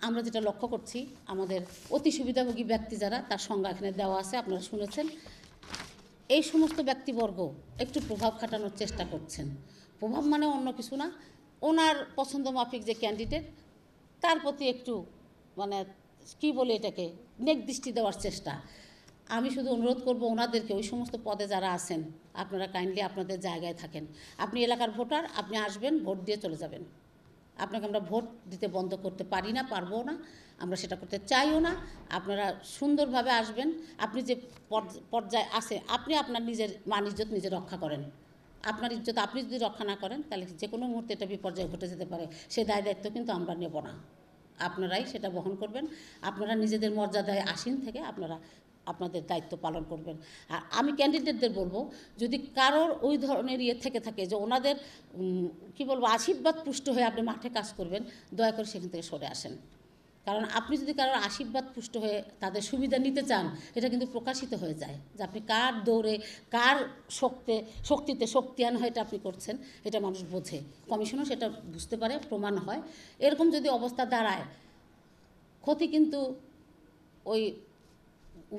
আমরা যেটা লক্ষ্য করছি, আমাদের অতি সুবিধাভোগী ব্যক্তি যারা, তার সংজ্ঞা এখানে দেওয়া আছে, আপনারা শুনেছেন। এই সমস্ত ব্যক্তিবর্গ একটু প্রভাব খাটানোর চেষ্টা করছেন। প্রভাব মানে অন্য কিছু না, ওনার পছন্দ মাফিক যে ক্যান্ডিডেট তার প্রতি একটু মানে কী বলে এটাকে নেক দৃষ্টি দেওয়ার চেষ্টা। আমি শুধু অনুরোধ করব ওনাদেরকে, ওই সমস্ত পদে যারা আছেন, আপনারা কাইন্ডলি আপনাদের জায়গায় থাকেন। আপনি এলাকার ভোটার, আপনি আসবেন, ভোট দিয়ে চলে যাবেন। আপনাকে আমরা ভোট দিতে বন্ধ করতে পারি না, পারবো না, আমরা সেটা করতে চাইও না। আপনারা সুন্দরভাবে আসবেন। আপনি যে পর্যায়ে আছে, আপনি আপনার নিজের মান ইজ্জত নিজে রক্ষা করেন। আপনার ইজ্জত আপনি যদি রক্ষা না করেন, তাহলে যে কোনো মুহূর্তে এটা বিপর্যয় ঘটে যেতে পারে। সেই দায় দায়িত্ব কিন্তু আমরা নেব না, আপনারাই সেটা বহন করবেন। আপনারা নিজেদের মর্যাদায় আসীন থেকে আপনারা আপনাদের দায়িত্ব পালন করবেন। আর আমি ক্যান্ডিডেটদের বলবো, যদি কারোর ওই ধরনের থেকে থাকে যে ওনাদের কি বলবো আশীর্বাদ পুষ্ট হয়ে আপনি মাঠে কাজ করবেন, দয়া করে সেখান থেকে সরে আসেন। কারণ আপনি যদি কারোর আশীর্বাদ পুষ্ট হয়ে তাদের সুবিধা নিতে চান, এটা কিন্তু প্রকাশিত হয়ে যায় যে আপনি কার দৌড়ে কার শক্তিতে শক্তিয়ান হয়ে এটা আপনি করছেন, এটা মানুষ বোঝে। কমিশনও সেটা বুঝতে পারে, প্রমাণ হয়। এরকম যদি অবস্থা দাঁড়ায়, ক্ষতি কিন্তু ওই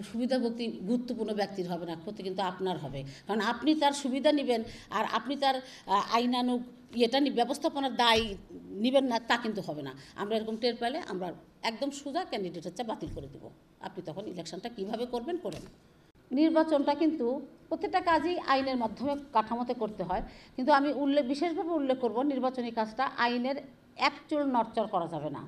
সুবিধাভোগী গুরুত্বপূর্ণ ব্যক্তির হবে না, ক্ষতি কিন্তু আপনার হবে। কারণ আপনি তার সুবিধা নেবেন আর আপনি তার আইনানুগ ব্যবস্থাপনার দায় নেবেন না, তা কিন্তু হবে না। আমরা এরকম টের পেলে আমরা একদম সোজা ক্যান্ডিডেট হচ্ছে বাতিল করে দেব। আপনি তখন ইলেকশনটা কীভাবে করবেন করেন। নির্বাচনটা কিন্তু প্রত্যেকটা কাজই আইনের মাধ্যমে কাঠামোতে করতে হয়, কিন্তু আমি বিশেষভাবে উল্লেখ করব, নির্বাচনী কাজটা আইনের একচুল নড়চড় করা যাবে না।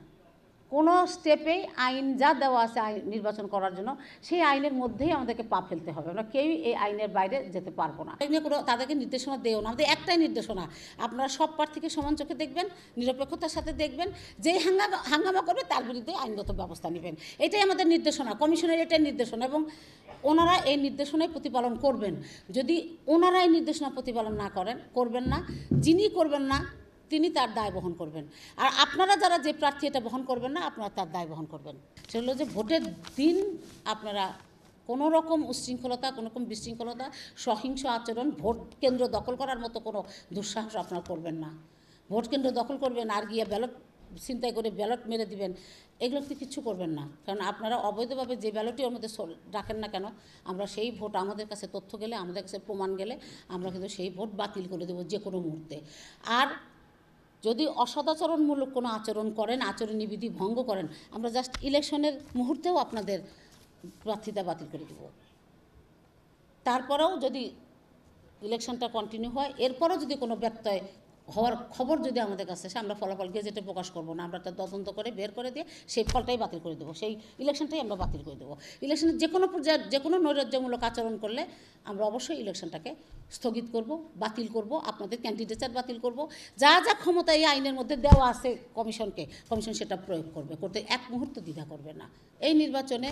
কোনো স্টেপেই আইন যা দেওয়া আছে নির্বাচন করার জন্য, সেই আইনের মধ্যেই আমাদেরকে পা ফেলতে হবে। আমরা কেউই এই আইনের বাইরে যেতে পারবো না। কোনো তাদেরকে নির্দেশনা দেও না, আমাদের একটাই নির্দেশনা, আপনারা সব প্রার্থীকে সমান চোখে দেখবেন, নিরপেক্ষতার সাথে দেখবেন, যেই হাঙ্গামা করবে তার বিরুদ্ধে আইনগত ব্যবস্থা নেবেন। এটাই আমাদের নির্দেশনা, কমিশনের এটাই নির্দেশনা, এবং ওনারা এই নির্দেশনায় প্রতিপালন করবেন। যদি ওনারা এই নির্দেশনা প্রতিপালন না করবেন না, যিনি করবেন না তিনি তার দায় বহন করবেন। আর আপনারা যারা যে প্রার্থী এটা বহন করবেন না, আপনারা তার দায় বহন করবেন। সেটা হলো যে ভোটের দিন আপনারা কোনো রকম উচ্ছৃঙ্খলতা, কোনো রকম বিশৃঙ্খলতা, সহিংস আচরণ, ভোট কেন্দ্র দখল করার মতো কোনো দুঃসাহস আপনারা করবেন না। ভোট কেন্দ্র দখল করবেন আর গিয়ে ব্যালট ছিনতাই করে ব্যালট মেরে দিবেন, এগুলো তো কিচ্ছু করবেন না। কারণ আপনারা অবৈধভাবে যে ব্যালটই ওর মধ্যে রাখেন না কেন, আমরা সেই ভোট, আমাদের কাছে তথ্য গেলে, আমাদের কাছে প্রমাণ গেলে, আমরা কিন্তু সেই ভোট বাতিল করে দেবো যে কোনো মুহূর্তে। আর যদি অসদাচরণমূলক কোনো আচরণ করেন, আচরণী বিধি ভঙ্গ করেন, আমরা জাস্ট ইলেকশনের মুহূর্তেও আপনাদের প্রার্থিতা বাতিল করে দেব। তারপরেও যদি ইলেকশনটা কন্টিনিউ হয়, এরপরও যদি কোনো ব্যত্যয় হওয়ার খবর যদি আমাদের কাছে আসে, আমরা ফলাফল গেজেটে প্রকাশ করব না, আমরা তা তদন্ত করে বের করে দিয়ে সেই ফলটাই বাতিল করে দেবো, সেই ইলেকশনটাই আমরা বাতিল করে দেবো। ইলেকশনের যে কোনো পর্যায়ে যে কোনো নৈরাজ্যমূলক আচরণ করলে আমরা অবশ্যই ইলেকশনটাকে স্থগিত করব, বাতিল করব, আপনাদের ক্যান্ডিডেটস বাতিল করব। যা যা ক্ষমতা এই আইনের মধ্যে দেওয়া আছে কমিশন সেটা প্রয়োগ করতে এক মুহূর্ত দ্বিধা করবে না। এই নির্বাচনে